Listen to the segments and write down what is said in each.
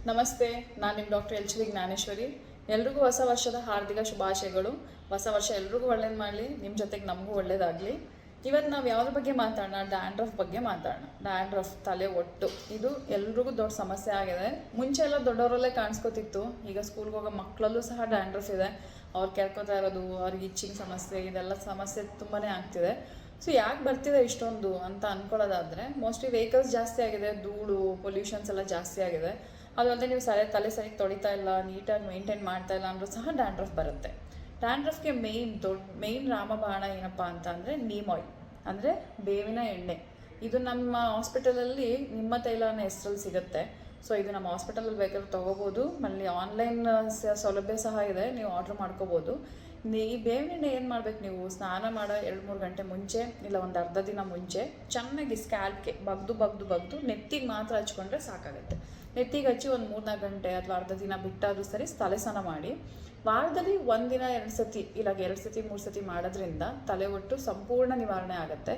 ನಮಸ್ತೆ, ನಾನು ನಿಮ್ಮ ಡಾಕ್ಟರ್ ಎಲ್ಚುರಿ ಜ್ಞಾನೇಶ್ವರಿ. ಎಲ್ರಿಗೂ ಹೊಸ ವರ್ಷದ ಹಾರ್ದಿಕ ಶುಭಾಶಯಗಳು. ಹೊಸ ವರ್ಷ ಎಲ್ರಿಗೂ ಒಳ್ಳೇದು ಮಾಡಲಿ, ನಿಮ್ಮ ಜೊತೆಗೆ ನಮಗೂ ಒಳ್ಳೇದಾಗಲಿ. ಇವತ್ತು ನಾವು ಯಾವುದ್ರ ಬಗ್ಗೆ ಮಾತಾಡೋಣ? ಡ್ಯಾಂಡ್ರಫ್ ಬಗ್ಗೆ ಮಾತಾಡೋಣ. ಡ್ಯಾಂಡ್ರಫ್, ತಲೆ ಒಟ್ಟು, ಇದು ಎಲ್ರಿಗೂ ದೊಡ್ಡ ಸಮಸ್ಯೆ ಆಗಿದೆ. ಮುಂಚೆ ಎಲ್ಲ ದೊಡ್ಡವರಲ್ಲೇ ಕಾಣಿಸ್ಕೊತಿತ್ತು. ಈಗ ಸ್ಕೂಲ್ಗೆ ಹೋಗೋ ಮಕ್ಕಳಲ್ಲೂ ಸಹ ಡ್ಯಾಂಡ್ರಫ್ ಇದೆ. ಅವ್ರು ಕೇಳ್ಕೊತಾ ಇರೋದು, ಅವ್ರಿಗೆ ಇಚ್ಚಿಂಗ್ ಸಮಸ್ಯೆ, ಇದೆಲ್ಲ ಸಮಸ್ಯೆ ತುಂಬಾ ಆಗ್ತಿದೆ. ಸೊ ಯಾಕೆ ಬರ್ತಿದೆ ಇಷ್ಟೊಂದು ಅಂತ ಅಂದ್ಕೊಳ್ಳೋದಾದರೆ, ಮೋಸ್ಟ್ಲಿ ವೆಹಿಕಲ್ಸ್ ಜಾಸ್ತಿ ಆಗಿದೆ, ಧೂಳು, ಪೊಲ್ಯೂಷನ್ಸ್ ಎಲ್ಲ ಜಾಸ್ತಿ ಆಗಿದೆ. ಅದಲ್ಲದೆ ನೀವು ತಲೆ ಸರಿಯಾಗಿ ತೊಳಿತಾ ಇಲ್ಲ, ನೀಟಾಗಿ ಮೇಂಟೈನ್ ಮಾಡ್ತಾ ಇಲ್ಲ ಅಂದರೂ ಸಹ ಡ್ಯಾಂಡ್ರಫ್ ಬರುತ್ತೆ. ಡ್ಯಾಂಡ್ರಫ್ಗೆ ಮೇಯ್ನ್ ರಾಮಬಾಣ ಏನಪ್ಪ ಅಂತ ಅಂದರೆ ನೀಮ್ ಆಯಿಲ್, ಅಂದರೆ ಬೇವಿನ ಎಣ್ಣೆ. ಇದು ನಮ್ಮ ಹಾಸ್ಪಿಟಲಲ್ಲಿ ನಿಮ್ಮ ತೈಲ ಅನ್ನೋ ಹೆಸರಲ್ಲಿ ಸಿಗುತ್ತೆ. ಸೊ ಇದು ನಮ್ಮ ಹಾಸ್ಪಿಟಲಲ್ಲಿ ಬೇಕಾದ್ರೆ ತೊಗೋಬೋದು. ಮళ్ళీ ಆನ್ಲೈನ್ ಸೌಲಭ್ಯ ಸಹ ಇದೆ, ನೀವು ಆರ್ಡ್ರ್ ಮಾಡ್ಕೋಬೋದು. ಈ ಬೇವಿನ ಎಣ್ಣೆ ಏನು ಮಾಡ್ಬೇಕು, ನೀವು ಸ್ನಾನ ಮಾಡೋ 2-3 ಗಂಟೆ ಮುಂಚೆ ಇಲ್ಲ ಒಂದು ಅರ್ಧ ದಿನ ಮುಂಚೆ ಚೆನ್ನಾಗಿ ಸ್ಕ್ಯಾಲ್ಪ್ಗೆ ಬಗ್ದು ನೆತ್ತಿಗೆ ಮಾತ್ರ ಹಚ್ಕೊಂಡ್ರೆ ಸಾಕಾಗುತ್ತೆ. ನೆತ್ತಿಗೆ ಹಚ್ಚಿ ಒಂದು 3-4 ಗಂಟೆ ಅಥವಾ ಅರ್ಧ ದಿನ ಬಿಟ್ಟಾದರೂ ಸರಿ ತಲೆ ಸ್ನಾನ ಮಾಡಿ. ವಾರದಲ್ಲಿ 1 ದಿನ 2 ಸತಿ ಇಲ್ಲ 2 ಸತಿ 3 ಸತಿ ಮಾಡೋದ್ರಿಂದ ತಲೆ ಒಟ್ಟು ಸಂಪೂರ್ಣ ನಿವಾರಣೆ ಆಗುತ್ತೆ.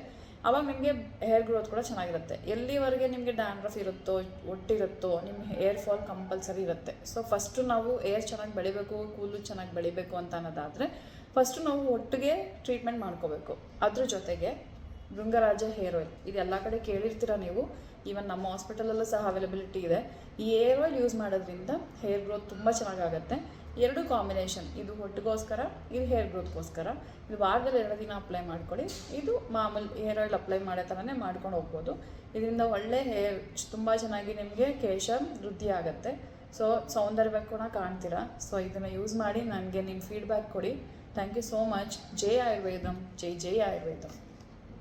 ಆವಾಗ ನಿಮಗೆ ಹೇರ್ ಗ್ರೋತ್ ಕೂಡ ಚೆನ್ನಾಗಿರುತ್ತೆ. ಎಲ್ಲಿವರೆಗೆ ನಿಮಗೆ ಡ್ಯಾಂಡ್ರಫ್ ಇರುತ್ತೋ, ಒಟ್ಟಿರುತ್ತೋ, ನಿಮ್ಮ ಹೇರ್ ಫಾಲ್ ಕಂಪಲ್ಸರಿ ಇರುತ್ತೆ. ಸೊ ಫಸ್ಟು ನಾವು ಏರ್ ಚೆನ್ನಾಗಿ ಬೆಳಿಬೇಕು, ಕೂದಲು ಚೆನ್ನಾಗಿ ಬೆಳಿಬೇಕು ಅಂತ ಅನ್ನೋದಾದರೆ ಫಸ್ಟು ನಾವು ಒಟ್ಟಿಗೆ ಟ್ರೀಟ್ಮೆಂಟ್ ಮಾಡ್ಕೋಬೇಕು. ಅದ್ರ ಜೊತೆಗೆ ಭೃಂಗರಾಜ ಹೇರ್ ಆಯಿಲ್, ಇದೆಲ್ಲ ಕಡೆ ಕೇಳಿರ್ತೀರ ನೀವು. ಈವನ್ ನಮ್ಮ ಹಾಸ್ಪಿಟಲಲ್ಲೂ ಸಹ ಅವೈಲಬಿಲಿಟಿ ಇದೆ. ಈ ಹೇರ್ ಆಯಿಲ್ ಯೂಸ್ ಮಾಡೋದ್ರಿಂದ ಹೇರ್ ಗ್ರೋತ್ ತುಂಬ ಚೆನ್ನಾಗಾಗುತ್ತೆ. 2 ಕಾಂಬಿನೇಷನ್, ಇದು ಹೊಟ್ಟಿಗೋಸ್ಕರ, ಇದು ಹೇರ್ ಗ್ರೋತ್ಗೋಸ್ಕರ. ಇದು ವಾರದಲ್ಲಿ 2 ದಿನ ಅಪ್ಲೈ ಮಾಡ್ಕೊಳ್ಳಿ. ಇದು ಮಾಮೂಲಿ ಹೇರ್ ಆಯಿಲ್ ಅಪ್ಲೈ ಮಾಡೋ ಥರನೇ ಮಾಡ್ಕೊಂಡು ಹೋಗ್ಬೋದು. ಇದರಿಂದ ಒಳ್ಳೆ ಹೇರ್ ತುಂಬ ಚೆನ್ನಾಗಿ ನಿಮಗೆ ಕೇಶ ವೃದ್ಧಿ ಆಗುತ್ತೆ. ಸೊ ಸೌಂದರ್ಯ ಕೂಡ ಕಾಣ್ತೀರಾ. ಸೊ ಇದನ್ನು ಯೂಸ್ ಮಾಡಿ ನನಗೆ ನಿಮ್ಮ ಫೀಡ್ಬ್ಯಾಕ್ ಕೊಡಿ. Thank you so much. ಜೈ ಆಯುರ್ವೇದಂ, ಜೈ ಜೈ ಆಯುರ್ವೇದಂ.